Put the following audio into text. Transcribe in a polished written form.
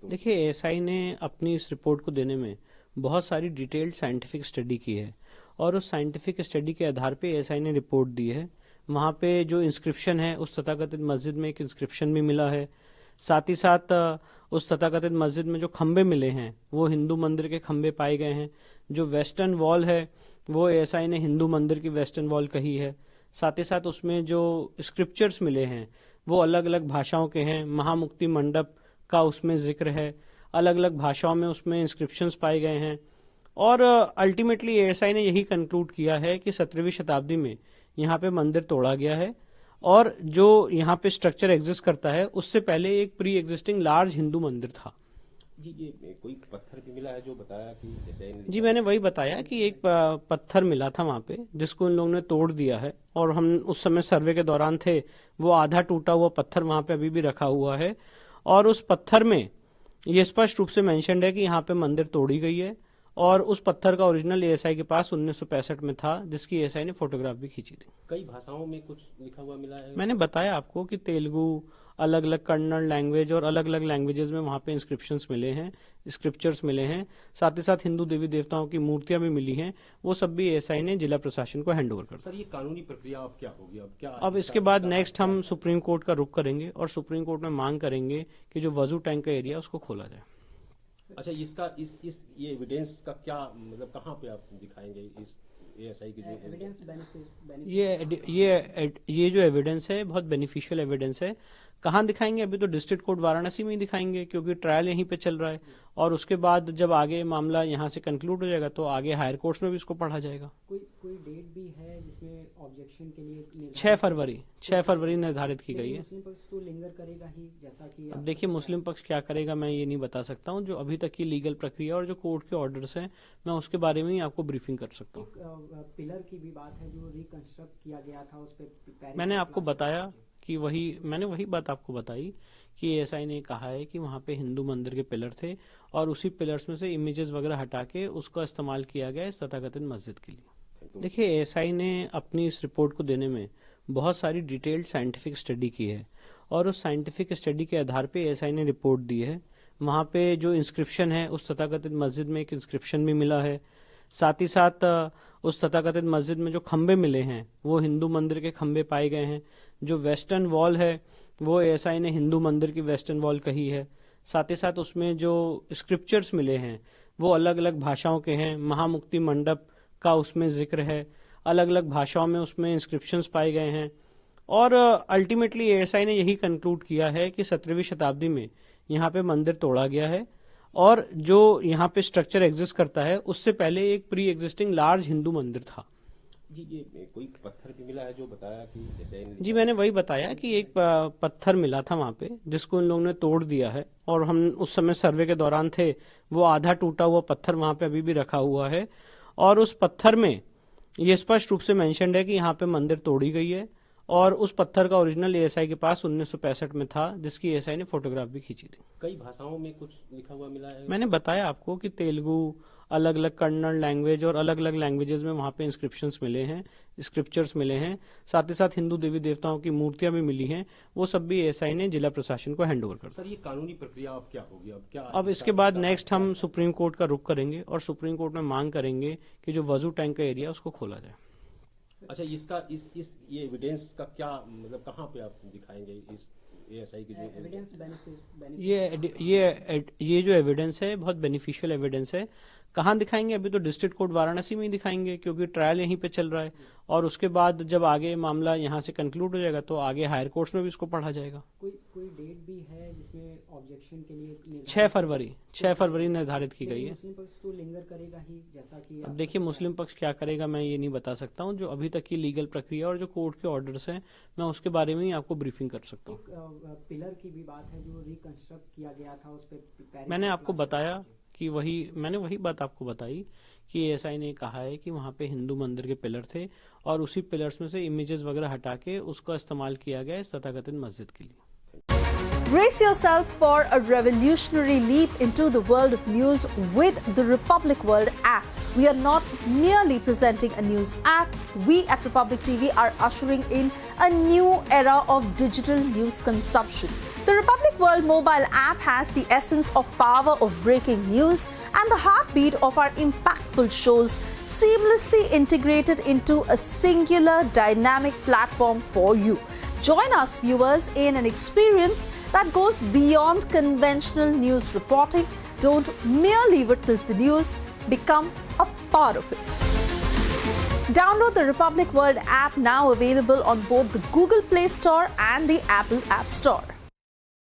देखिए, एएसआई ने अपनी इस रिपोर्ट को देने में बहुत सारी डिटेल्ड साइंटिफिक स्टडी की है और उस साइंटिफिक स्टडी के आधार पे एएसआई ने रिपोर्ट दी है। वहाँ पे जो इंस्क्रिप्शन है उस तथाकथित मस्जिद में एक इंस्क्रिप्शन भी मिला है। साथ ही साथ उस तथाकथित मस्जिद में जो खंबे मिले हैं वो हिंदू मंदिर के खंबे पाए गए हैं। जो वेस्टर्न वॉल है वो एएसआई ने हिंदू मंदिर की वेस्टर्न वॉल कही है। साथ ही साथ उसमें जो स्क्रिप्चर्स मिले हैं वो अलग अलग भाषाओं के हैं। महामुक्ति मंडप का उसमें जिक्र है, अलग अलग भाषाओं में उसमें इंस्क्रिप्शंस पाए गए हैं और अल्टीमेटली एएसआई ने यही कंक्लूड किया है कि 17वीं शताब्दी में यहाँ पे मंदिर तोड़ा गया है और जो यहाँ पे स्ट्रक्चर एग्जिस्ट करता है उससे पहले एक प्री एग्जिस्टिंग लार्ज हिंदू मंदिर था। जी, ये कोई पत्थर भी मिला है जो बताया कि जैसे जी, मैंने वही बताया कि एक पत्थर मिला था वहाँ पे जिसको इन लोगों ने तोड़ दिया है और हम उस समय सर्वे के दौरान थे। वो आधा टूटा हुआ पत्थर वहाँ पे अभी भी रखा हुआ है और उस पत्थर में ये स्पष्ट रूप से मेंशन्ड है कि यहाँ पे मंदिर तोड़ी गई है और उस पत्थर का ओरिजिनल एएसआई के पास 1965 में था जिसकी एएसआई ने फोटोग्राफ भी खींची थी। कई भाषाओं में कुछ लिखा हुआ मिला है। मैंने बताया आपको कि तेलुगु, अलग अलग कन्नड़ लैंग्वेज और अलग अलग लैंग्वेजेस में वहाँ पे इंस्क्रिप्शंस मिले हैं, स्क्रिप्चर्स मिले हैं। साथ ही साथ हिंदू देवी देवताओं की मूर्तियां भी मिली हैं। वो सब भी एएसआई ने जिला प्रशासन को हैंड ओवर कर दिया। सर, ये कानूनी प्रक्रिया अब क्या होगी? अब इसके बाद नेक्स्ट हम सुप्रीम कोर्ट का रुख करेंगे और सुप्रीम कोर्ट में मांग करेंगे कि जो वजू टैंक का एरिया उसको खोला जाए। अच्छा, इसका ये एविडेंस का क्या मतलब कहाँ पे आप दिखाएंगे इस एएसआई की जो एविडेंस? ये जो एविडेंस है बहुत बेनिफिशियल एविडेंस है। कहाँ दिखाएंगे? अभी तो डिस्ट्रिक्ट कोर्ट वाराणसी में ही दिखाएंगे क्योंकि ट्रायल यहीं पे चल रहा है और उसके बाद जब आगे मामला यहाँ से कंक्लूड हो जाएगा तो आगे हायर कोर्ट्स में भी इसको पढ़ा जाएगा। कोई डेट भी है जिसमें ऑब्जेक्शन के लिए? 6 फरवरी निर्धारित की गई है। मुस्लिम पक्ष तो लिंगर करेगा ही, जैसा कि अब देखिए मुस्लिम पक्ष क्या करेगा मैं ये नहीं बता सकता हूँ। जो अभी तक की लीगल प्रक्रिया और जो कोर्ट के ऑर्डर्स हैं मैं उसके बारे में ही आपको ब्रीफिंग कर सकता हूँ। पिलर की भी बात है जो रिकंस्ट्रक्ट किया गया था, उस पे मैंने आपको बताया कि मैंने वही बात आपको बताई कि एएसआई ने कहा है कि वहाँ पे हिंदू मंदिर के पिलर थे और उसी पिलर्स में से इमेजेस वगैरह हटा के उसका इस्तेमाल किया गया इस तथाकथित मस्जिद के लिए। देखिए, एएसआई ने अपनी इस रिपोर्ट को देने में बहुत सारी डिटेल्ड साइंटिफिक स्टडी की है और उस साइंटिफिक स्टडी के आधार पे एएसआई ने रिपोर्ट दी है। वहाँ पे जो इंस्क्रिप्शन है उस तथाकथित मस्जिद में एक इंस्क्रिप्शन भी मिला है। साथ ही साथ उस तथाकथित मस्जिद में जो खंबे मिले हैं वो हिंदू मंदिर के खंबे पाए गए हैं। जो वेस्टर्न वॉल है वो एएसआई ने हिंदू मंदिर की वेस्टर्न वॉल कही है। साथ ही साथ उसमें जो स्क्रिप्चर्स मिले हैं वो अलग अलग भाषाओं के हैं। महामुक्ति मंडप का उसमें जिक्र है, अलग अलग भाषाओं में उसमें इंस्क्रिप्शंस पाए गए हैं और अल्टीमेटली एएसआई ने यही कंक्लूड किया है कि 17वीं शताब्दी में यहाँ पे मंदिर तोड़ा गया है और जो यहाँ पे स्ट्रक्चर एग्जिस्ट करता है उससे पहले एक प्री एग्जिस्टिंग लार्ज हिंदू मंदिर था। जी, ये कोई पत्थर भी मिला है जो बताया कि जैसे जी, मैंने वही बताया कि एक पत्थर मिला था वहाँ पे जिसको इन लोगों ने तोड़ दिया है और हम उस समय सर्वे के दौरान थे। वो आधा टूटा हुआ पत्थर वहाँ पे अभी भी रखा हुआ है और उस पत्थर में ये स्पष्ट रूप से मेंशन्ड है कि यहाँ पे मंदिर तोड़ी गई है और उस पत्थर का ओरिजिनल एएसआई के पास 1965 में था जिसकी एएसआई ने फोटोग्राफ भी खींची थी। कई भाषाओं में कुछ लिखा हुआ मिला है। मैंने बताया आपको कि तेलुगु, अलग अलग कन्नड़ लैंग्वेज और अलग अलग लैंग्वेजेस में वहाँ पे इंस्क्रिप्शंस मिले हैं, स्क्रिप्चर्स मिले हैं। साथ ही साथ हिंदू देवी देवताओं की मूर्तियां भी मिली हैं। वो सब भी एएसआई ने जिला प्रशासन को हैंड ओवर कर दिया। सर, ये कानूनी प्रक्रिया अब क्या होगी? अब इसके बाद नेक्स्ट हम सुप्रीम कोर्ट का रुख करेंगे और सुप्रीम कोर्ट में मांग करेंगे कि जो वजू टैंक का एरिया उसको खोला जाए। अच्छा, ये एविडेंस का क्या मतलब कहाँ पे आप दिखाएंगे इस एएसआई की जो एविडेंस? ये जो एविडेंस है बहुत बेनिफिशियल एविडेंस है। कहाँ दिखाएंगे? अभी तो डिस्ट्रिक्ट कोर्ट वाराणसी में ही दिखाएंगे क्योंकि ट्रायल यहीं पे चल रहा है और उसके बाद जब आगे मामला यहाँ से कंक्लूड हो जाएगा तो आगे हायर कोर्ट्स में भी इसको पढ़ा जाएगा। कोई डेट भी है जिसमें ऑब्जेक्शन के लिए? 6 फरवरी निर्धारित की गई है। मुस्लिम पक्ष तो लिंगर करेगा ही, जैसा कि अब देखिए मुस्लिम पक्ष क्या करेगा मैं ये नहीं बता सकता हूँ। जो अभी तक की लीगल प्रक्रिया और जो कोर्ट के ऑर्डर्स हैं मैं उसके बारे में ही आपको ब्रीफिंग कर सकता हूँ। पिलर की भी बात है जो रिकंस्ट्रक्ट किया गया था, उस पे मैंने आपको बताया कि मैंने वही बात आपको बताई कि एएसआई ने कहा है कि वहाँ पे हिंदू मंदिर के पिलर थे और उसी पिलर्स में से इमेजेस वगैरह हटा के उसका इस्तेमाल किया गया इस तथाकथित मस्जिद के लिए। Brace yourselves for a revolutionary leap into the world of news with the Republic World app. We are not merely presenting a news app. We at Republic TV are ushering in a new era of digital news consumption. The Republic Republic World mobile app has the essence of power of breaking news and the heartbeat of our impactful shows seamlessly integrated into a singular dynamic platform for you. Join us, viewers, in an experience that goes beyond conventional news reporting. Don't merely witness the news, become a part of it. Download the Republic World app, now available on both the Google Play Store and the Apple App Store.